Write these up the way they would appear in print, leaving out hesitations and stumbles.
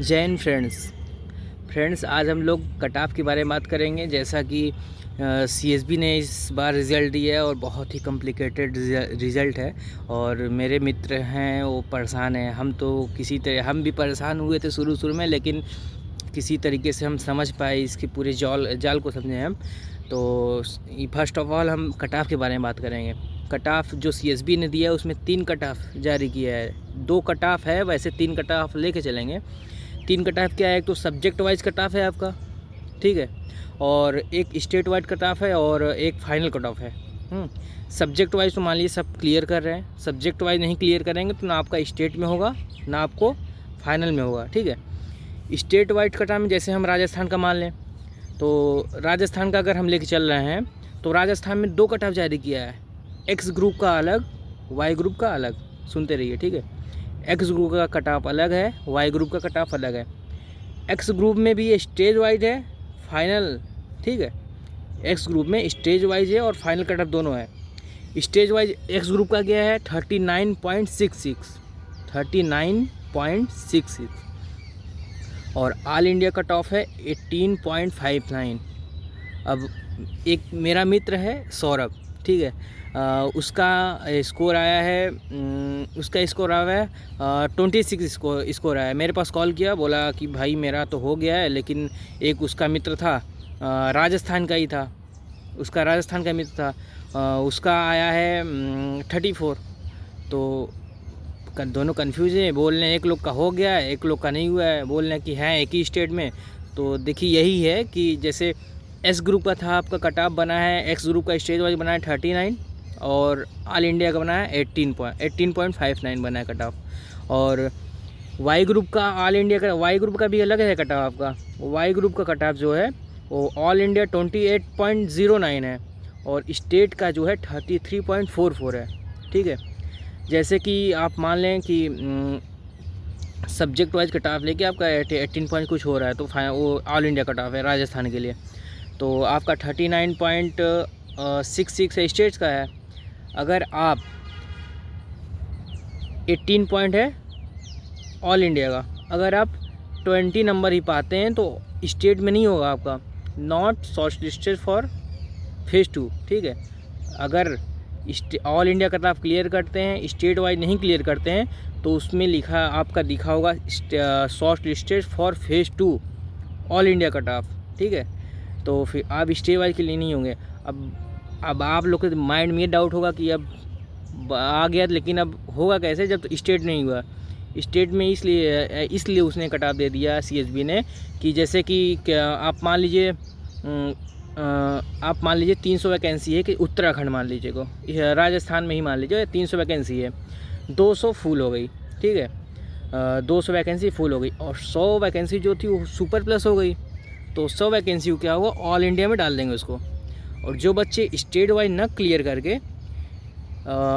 Jain friends आज हम लोग कट ऑफ के बारे में बात करेंगे। जैसा कि सीएसबी ने इस बार रिज़ल्ट दिया है और बहुत ही कॉम्प्लिकेटेड रिज़ल्ट है और मेरे मित्र हैं वो परेशान हैं। हम तो किसी तरह हम भी परेशान हुए थे शुरू में, लेकिन किसी तरीके से हम समझ पाए, इसके पूरे जाल को समझे हम। तो फर्स्ट ऑफ ऑल हम कट ऑफ के बारे में बात करेंगे। कट ऑफ जो सीएसबी ने दिया है उसमें 3 कट ऑफ जारी किया है। 2 कट ऑफ है, वैसे 3 कट ऑफ लेके चलेंगे। 3 कट ऑफ क्या है? एक तो सब्जेक्ट वाइज कट ऑफ है आपका, ठीक है, और एक स्टेट वाइज कट ऑफ है और एक फाइनल कट ऑफ है। सब्जेक्ट वाइज तो मान लीजिए सब क्लियर कर रहे हैं। सब्जेक्ट वाइज नहीं क्लियर करेंगे तो ना आपका स्टेट में होगा ना आपको फाइनल में होगा, ठीक है। स्टेट वाइज कट ऑफ में जैसे हम राजस्थान का मान लें, तो राजस्थान का अगर हम लेके चल रहे हैं तो राजस्थान में 2 कट ऑफ जारी किया है। एक्स ग्रुप का अलग, वाई ग्रुप का अलग। सुनते रहिए, ठीक है। एक्स ग्रुप का कट ऑफ अलग है, वाई ग्रुप का कट ऑफ अलग है। एक्स ग्रुप में भी ये स्टेज वाइज है, फाइनल, ठीक है। एक्स ग्रुप में स्टेज वाइज है और फाइनल कट ऑफ दोनों है। स्टेज वाइज एक्स ग्रुप का गया है 39.66 और ऑल इंडिया कट ऑफ है 18.59। अब एक मेरा मित्र है सौरभ, ठीक है, उसका स्कोर आया है 26 स्कोर आया है। मेरे पास कॉल किया, बोला कि भाई मेरा तो हो गया है, लेकिन एक उसका मित्र था, राजस्थान का ही था, उसका राजस्थान का मित्र था, उसका आया है 34। तो दोनों कन्फ्यूज हैं, बोल रहे हैं एक लोग का हो गया है, एक लोग का नहीं हुआ है, बोल रहे हैं कि हैं एक ही स्टेट में। तो देखिए यही है कि जैसे एस ग्रुप का था आपका कट ऑफ बना है, एक्स ग्रुप का स्टेज वाइज बना है 39 और ऑल इंडिया का बना है 18.59 बना है कट ऑफ। और वाई ग्रुप का, ऑल इंडिया का, वाई ग्रुप का भी अलग है कट ऑफ आपका। वाई ग्रुप का कट ऑफ जो है वो ऑल इंडिया 28.09 है और स्टेट का जो है 33.44 है, ठीक है। जैसे कि आप मान लें कि सब्जेक्ट वाइज कट ऑफ लेके आपका 18 पॉइंट कुछ हो रहा है, तो वो ऑल इंडिया कट ऑफ है राजस्थान के लिए। तो आपका 39.66 स्टेट्स का है। अगर आप 18 पॉइंट है ऑल इंडिया का, अगर आप 20 नंबर ही पाते हैं तो स्टेट में नहीं होगा आपका, नॉट शॉर्टलिस्टेड फॉर फेज़ 2, ठीक है। अगर all India cut off clear करते हैं, स्टेट वाइज नहीं क्लियर करते हैं, तो उसमें लिखा आपका दिखा होगा short listed for phase 2 all India cut of, ठीक है। तो फिर आप स्टेट वाइज के लिए नहीं होंगे। अब आप लोग के माइंड में ये डाउट होगा कि अब आ गया, लेकिन अब होगा कैसे जब तो स्टेट नहीं हुआ। स्टेट में इसलिए उसने कट ऑफ दे दिया सीएसबी ने कि जैसे कि आप मान लीजिए 300 वैकेंसी है कि उत्तराखंड मान लीजिए को, राजस्थान में ही मान लीजिए 300 वैकेंसी है, 200 फुल हो गई, ठीक है। 200 वैकेंसी फुल हो गई और 100 वैकेंसी जो थी वो सुपर प्लस हो गई। तो 100 वैकेंसी को क्या होगा, ऑल इंडिया में डाल देंगे उसको। और जो बच्चे स्टेट वाइज न क्लियर करके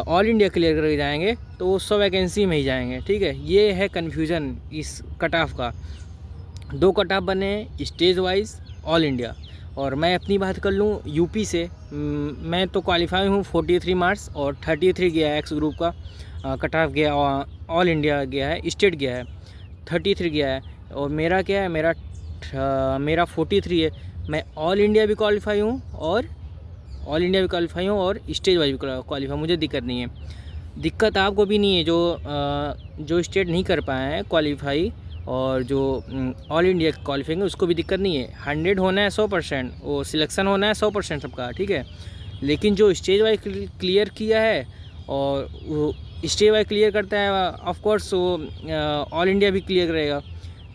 ऑल इंडिया क्लियर करके जाएंगे तो वो 100 वैकेंसी में ही जाएंगे, ठीक है। ये है कन्फ्यूज़न इस कट ऑफ का। 2 कट ऑफ बने स्टेज वाइज ऑल इंडिया। और मैं अपनी बात कर लूँ यूपी से, मैं तो क्वालिफाई हूँ 43 मार्क्स और 33 गया है एक्स ग्रुप का कट ऑफ गया, ऑल इंडिया गया है, स्टेट गया है 33 गया है। और मेरा क्या है, मेरा 43 है। मैं ऑल इंडिया भी क्वालिफाई हूँ और स्टेज वाइज भी क्वालिफाई, मुझे दिक्कत नहीं है। दिक्कत आपको भी नहीं है जो स्टेट नहीं कर पाए हैं क्वालिफाई, और जो ऑल इंडिया क्वालिफाइंग है उसको भी दिक्कत नहीं है। 100 होना है 100%, वो सिलेक्शन होना है 100% सबका, ठीक है। लेकिन जो स्टेज वाइज क्लियर किया है और वो स्टेज वाइज क्लियर करता है, ऑफ कोर्स वो ऑल इंडिया भी क्लियर करेगा।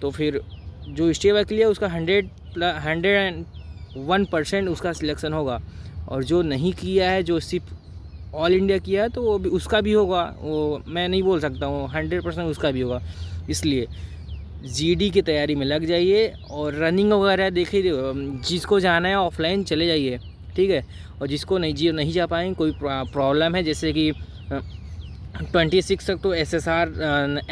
तो फिर जो स्टेज वाइज क्लियर उसका 101% उसका सिलेक्शन होगा। और जो नहीं किया है, जो सिर्फ ऑल इंडिया किया है, तो वो भी उसका भी होगा। वो मैं नहीं बोल सकता हूँ, 100% उसका भी होगा। इसलिए जीडी की तैयारी में लग जाइए और रनिंग वगैरह देखिए, जिसको जाना है ऑफलाइन चले जाइए, ठीक है। और जिसको नहीं जा पाएंगे, कोई प्रॉब्लम है, जैसे कि 26 तक तो SSR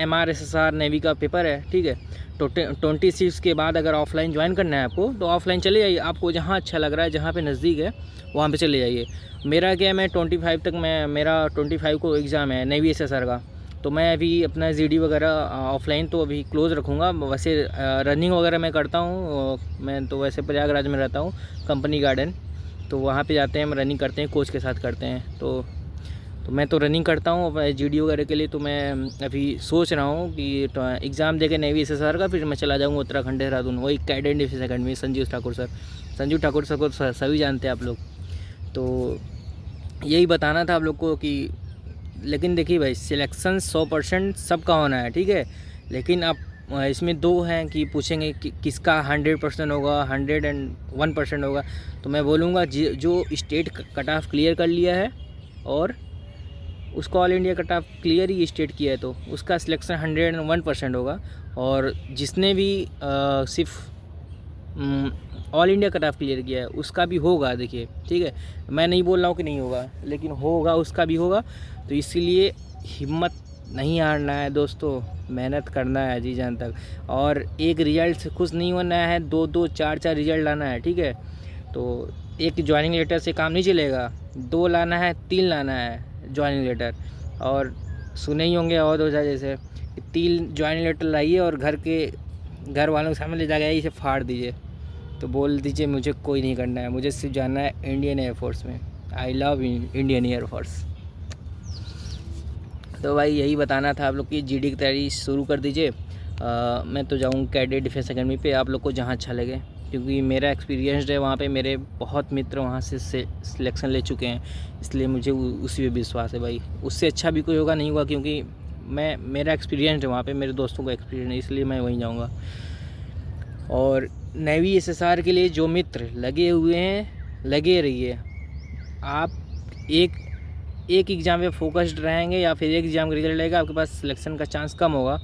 MR SSR नेवी का पेपर है, ठीक है। तो 26 के बाद अगर ऑफलाइन ज्वाइन करना है आपको तो ऑफलाइन चले जाइए। आपको जहाँ अच्छा लग रहा है, जहाँ पे नज़दीक है वहाँ पे चले जाइए। मेरा क्या है, मैं 25 तक मेरा 25 को एग्ज़ाम है नेवी SSR का, तो मैं अभी अपना जीडी वगैरह ऑफलाइन तो अभी क्लोज़ रखूँगा। वैसे रनिंग वगैरह मैं करता हूँ, मैं तो वैसे प्रयागराज में रहता हूँ, कंपनी गार्डन, तो वहाँ पे जाते हैं, हम रनिंग करते हैं, कोच के साथ करते हैं। तो मैं तो रनिंग करता हूँ जीडी वगैरह के लिए। तो मैं अभी सोच रहा हूँ कि एग्ज़ाम देके नेवी एसएसआर का फिर मैं चला जाऊँगा उत्तराखंड देहरादून, वही cadet defence academy, Sanjeev Thakur sir को सभी जानते हैं आप लोग। तो यही बताना था आप लोग को कि लेकिन देखिए भाई, सिलेक्शन 100% सबका होना है, ठीक है। लेकिन आप इसमें दो हैं कि पूछेंगे कि किसका 100% होगा, 101% होगा। तो मैं बोलूँगा जो स्टेट कट ऑफ क्लियर कर लिया है और उसको all India cut off clear ही स्टेट किया है, तो उसका सिलेक्शन 101% होगा। और जिसने भी सिर्फ all India cut off clear किया है उसका भी होगा, देखिए, ठीक है। मैं नहीं बोल रहा हूँ कि नहीं होगा, लेकिन होगा, उसका भी होगा। तो इसीलिए हिम्मत नहीं हारना है दोस्तों, मेहनत करना है जी जान तक। और एक रिज़ल्ट से खुश नहीं होना है, 2-2 4-4 रिज़ल्ट लाना है, ठीक है। तो एक ज्वाइनिंग लेटर से काम नहीं चलेगा, 2 लाना है, 3 लाना है ज्वाइनिंग लेटर। और सुने ही होंगे और जैसे 3 ज्वाइनिंग लेटर लाइए और घर वालों के सामने ले जाके इसे फाड़ दीजिए, तो बोल दीजिए मुझे कोई नहीं करना है, मुझे सिर्फ जाना है इंडियन एयरफोर्स में। I love Indian air force. तो भाई यही बताना था आप लोग की, जीडी की तैयारी शुरू कर दीजिए। मैं तो जाऊँ कैडेट डिफेंस अकेडमी पे, आप लोग को जहाँ अच्छा लगे, क्योंकि मेरा एक्सपीरियंस है वहाँ पे, मेरे बहुत मित्र वहाँ से सिलेक्शन ले चुके हैं, इसलिए मुझे उसी पे विश्वास है भाई। उससे अच्छा भी कोई होगा नहीं होगा, क्योंकि मेरा एक्सपीरियंस है वहाँ पे, मेरे दोस्तों का एक्सपीरियंस है, इसलिए मैं वहीं जाऊँगा। और नेवी एसएसआर के लिए जो मित्र लगे हुए हैं, लगे रहिए। आप एक एग्ज़ाम पे फोकस्ड रहेंगे या फिर एक एग्ज़ाम का रिजल्ट रहेगा, आपके पास सिलेक्शन का चांस कम होगा।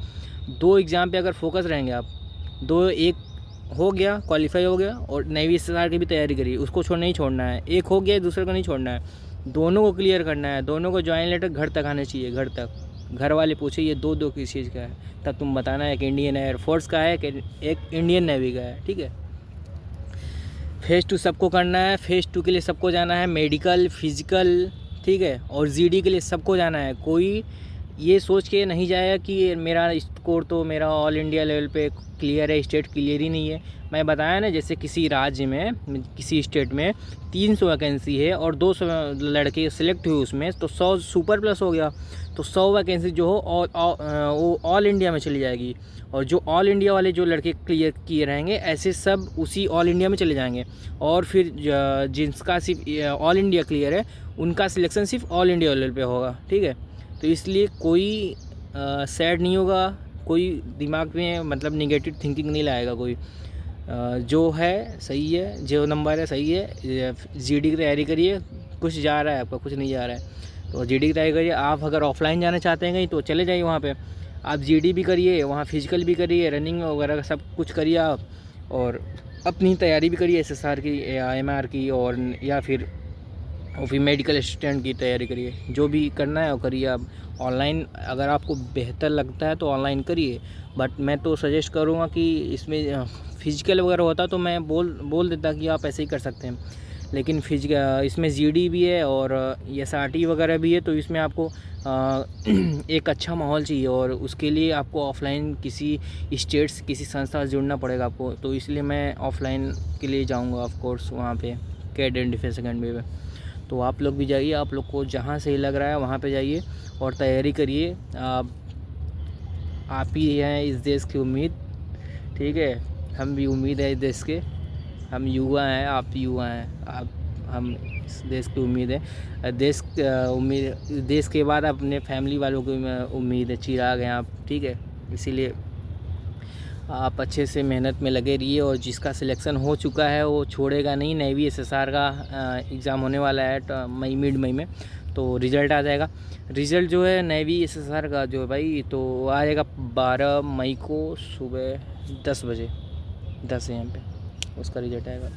2 एग्ज़ाम पे अगर फोकस रहेंगे आप, एक हो गया, क्वालिफाई हो गया, और नेवी एसएसआर की भी तैयारी करिए, उसको नहीं छोड़ना है। एक हो गया, दूसरे को नहीं छोड़ना है, दोनों को क्लियर करना है। दोनों को ज्वाइन लेटर घर तक आने चाहिए, घर तक। घर वाले पूछे ये 2-2 किस चीज़ का है, तब तुम बताना है कि इंडियन एयरफोर्स का है कि एक इंडियन नेवी का है, ठीक है। फेज़ 2 सबको करना है, फेज़ 2 के लिए सबको जाना है, मेडिकल, फिजिकल, ठीक है। और जीडी के लिए सबको जाना है। कोई ये सोच के नहीं जाएगा कि मेरा स्कोर तो मेरा ऑल इंडिया लेवल पे क्लियर है, स्टेट क्लियर ही नहीं है। मैं बताया ना, जैसे किसी राज्य में, किसी स्टेट में 300 वैकेंसी है और 200 लड़के सिलेक्ट हुए उसमें, तो 100 सुपर प्लस हो गया। तो 100 वैकेंसी जो हो वो ऑल इंडिया में चली जाएगी, और जो ऑल इंडिया वाले जो लड़के क्लियर किए रहेंगे, ऐसे सब उसी ऑल इंडिया में चले जाएंगे। और फिर जिसका सिर्फ ऑल इंडिया क्लियर है, उनका सिलेक्शन सिर्फ ऑल इंडिया लेवल पे होगा, ठीक है। तो इसलिए कोई सैड नहीं होगा, कोई दिमाग में मतलब निगेटिव थिंकिंग नहीं लाएगा कोई। जो है सही है, जो नंबर है सही है। जीडी की तैयारी करिए, कुछ जा रहा है आपका, कुछ नहीं जा रहा है, तो जीडी की तैयारी करिए। आप अगर ऑफलाइन जाना चाहते हैं कहीं, तो चले जाइए वहाँ पे, आप जीडी भी करिए, वहाँ फिजिकल भी करिए, रनिंग वगैरह सब कुछ करिए आप, और अपनी तैयारी भी करिए एसएसआर की या एमआर की, और या फिर मेडिकल असिस्टेंट की तैयारी करिए। जो भी करना है वो करिए आप। ऑनलाइन अगर आपको बेहतर लगता है तो ऑनलाइन करिए, बट मैं तो सजेस्ट करूँगा कि इसमें फिजिकल वगैरह होता तो मैं बोल देता कि आप ऐसे ही कर सकते हैं। लेकिन इसमें जीडी भी है और एसआरटी वगैरह भी है, तो इसमें आपको एक अच्छा माहौल चाहिए, और उसके लिए आपको ऑफ़लाइन किसी स्टेट से, किसी संस्था से जुड़ना पड़ेगा आपको। तो इसलिए मैं ऑफ़लाइन के लिए जाऊंगा ऑफ कोर्स वहाँ पे कैडेट डिफेंस अकेडमी में। तो आप लोग भी जाइए, आप लोग को जहाँ सही लग रहा है वहाँ पे जाइए और तैयारी करिए। आप ही हैं इस देश की उम्मीद, ठीक है। हम भी उम्मीद है इस देश के, हम युवा हैं, आप युवा हैं, हम इस देश की उम्मीद है। देश के बाद अपने फैमिली वालों की उम्मीद है, चिराग हैं आप, ठीक है। इसीलिए आप अच्छे से मेहनत में लगे रहिए, और जिसका सिलेक्शन हो चुका है वो छोड़ेगा नहीं। नेवी एसएसआर का एग्ज़ाम होने वाला है मिड मई में, तो रिज़ल्ट आ जाएगा। रिज़ल्ट जो है नेवी एसएसआर का जो है भाई, तो आ जाएगा 12 मई को सुबह 10 बजे, 10 AM पे उसका रिज़ल्ट आएगा।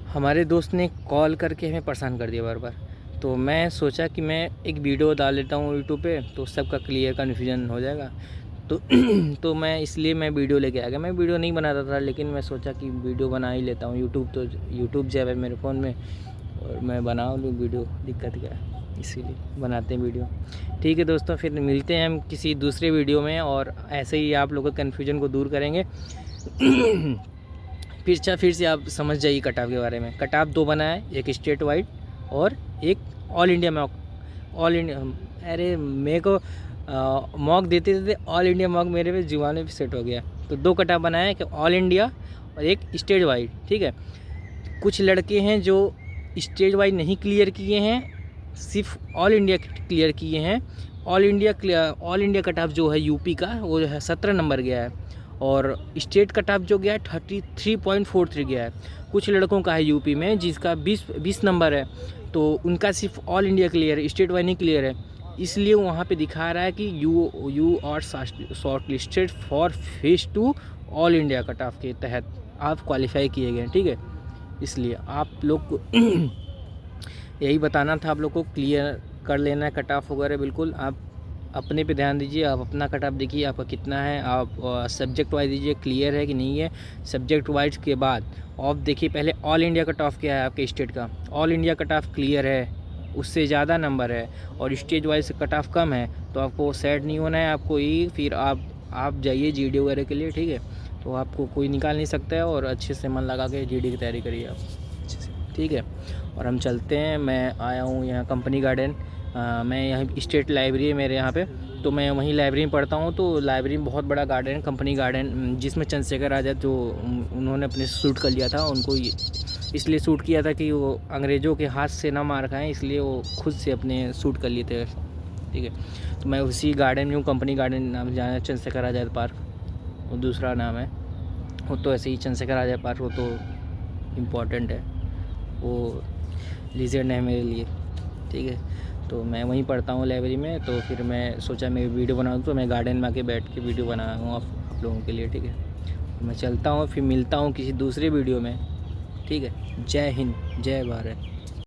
हमारे दोस्त ने कॉल करके हमें परेशान कर दिया बार बार, तो मैं सोचा कि मैं एक वीडियो डाल देता हूँ यूट्यूब पे, तो सबका क्लियर कन्फ्यूजन हो जाएगा। तो मैं इसलिए वीडियो लेके आ गया। मैं वीडियो नहीं बनाता था, लेकिन मैं सोचा कि वीडियो बना ही लेता हूँ। यूट्यूब जो है मेरे फ़ोन में, और मैं बना लूँ वीडियो, दिक्कत क्या है। इसीलिए बनाते हैं वीडियो। ठीक है दोस्तों, फिर मिलते हैं हम किसी दूसरे वीडियो में और ऐसे ही आप लोगों के कन्फ्यूजन को दूर करेंगे। फिर से आप समझ जाइए कटऑफ के बारे में। कटऑफ 2 बना है, एक स्टेट वाइड और एक all India mock. All India, अरे मेरे को मॉक देते देते ऑल इंडिया मॉक मेरे पे जुबान पे सेट हो गया। तो 2 कटऑफ बनाया है कि ऑल इंडिया और एक स्टेट वाइड। ठीक है, कुछ लड़के हैं जो स्टेट वाइड नहीं क्लियर किए हैं, सिर्फ ऑल इंडिया क्लियर किए हैं। ऑल इंडिया कटऑफ जो है यूपी का वो जो है 17 नंबर गया है और स्टेट कटऑफ जो गया है 33.43 गया है। कुछ लड़कों का है यूपी में जिसका 20 नंबर है, तो उनका सिर्फ ऑल इंडिया क्लियर है, स्टेट वाइड नहीं क्लियर है। इसलिए वहाँ पे दिखा रहा है कि you are short listed for phase 2 all India cutoff के तहत आप क्वालिफाई किए गए। ठीक है, इसलिए आप लोग को यही बताना था, आप लोग को क्लियर कर लेना है कटऑफ वगैरह। बिल्कुल आप अपने पे ध्यान दीजिए, आप अपना कटऑफ देखिए आपका कितना है। आप सब्जेक्ट वाइज दीजिए क्लियर है कि नहीं है। सब्जेक्ट वाइज के बाद आप देखिए पहले ऑल इंडिया कटऑफ क्या है आपके स्टेट का। ऑल इंडिया कटऑफ क्लियर है, उससे ज़्यादा नंबर है और स्टेट वाइज कटऑफ कम है, तो आपको सैड नहीं होना है। आपको ही फिर आप जाइए जीडी वगैरह के लिए। ठीक है, तो आपको कोई निकाल नहीं सकता है और अच्छे से मन लगा के जीडी की तैयारी करिए आप अच्छे से। ठीक है, और हम चलते हैं। मैं आया हूँ यहाँ कंपनी गार्डन। मैं यहाँ स्टेट लाइब्रेरी है मेरे यहाँ पे, तो मैं वहीं लाइब्रेरी में पढ़ता हूँ। तो लाइब्रेरी में बहुत बड़ा गार्डन है, कंपनी गार्डन, जिसमें चंद्रशेखर आज़ाद जो उन्होंने अपने शूट कर लिया था, उनको इसलिए शूट किया था कि वो अंग्रेज़ों के हाथ से ना मार खाएँ, इसलिए वो खुद से अपने शूट कर लिए थे। ठीक है, तो मैं उसी गार्डन में हूँ, कंपनी गार्डन नाम जाना है, चंद्रशेखर आज़ाद पार्क वो दूसरा नाम है। वो तो ऐसे ही चंद्रशेखर आज़ाद पार्क, वो तो इम्पॉर्टेंट है, वो लीजेंड है मेरे लिए। ठीक है, तो मैं वहीं पढ़ता हूँ लाइब्रेरी में। तो फिर मैं सोचा मैं वीडियो बनाऊँ, तो मैं गार्डन में आके बैठ के वीडियो बना रहा हूँ आप लोगों के लिए। ठीक है, तो मैं चलता हूँ, फिर मिलता हूँ किसी दूसरे वीडियो में। ठीक है, जय हिंद, जय भारत।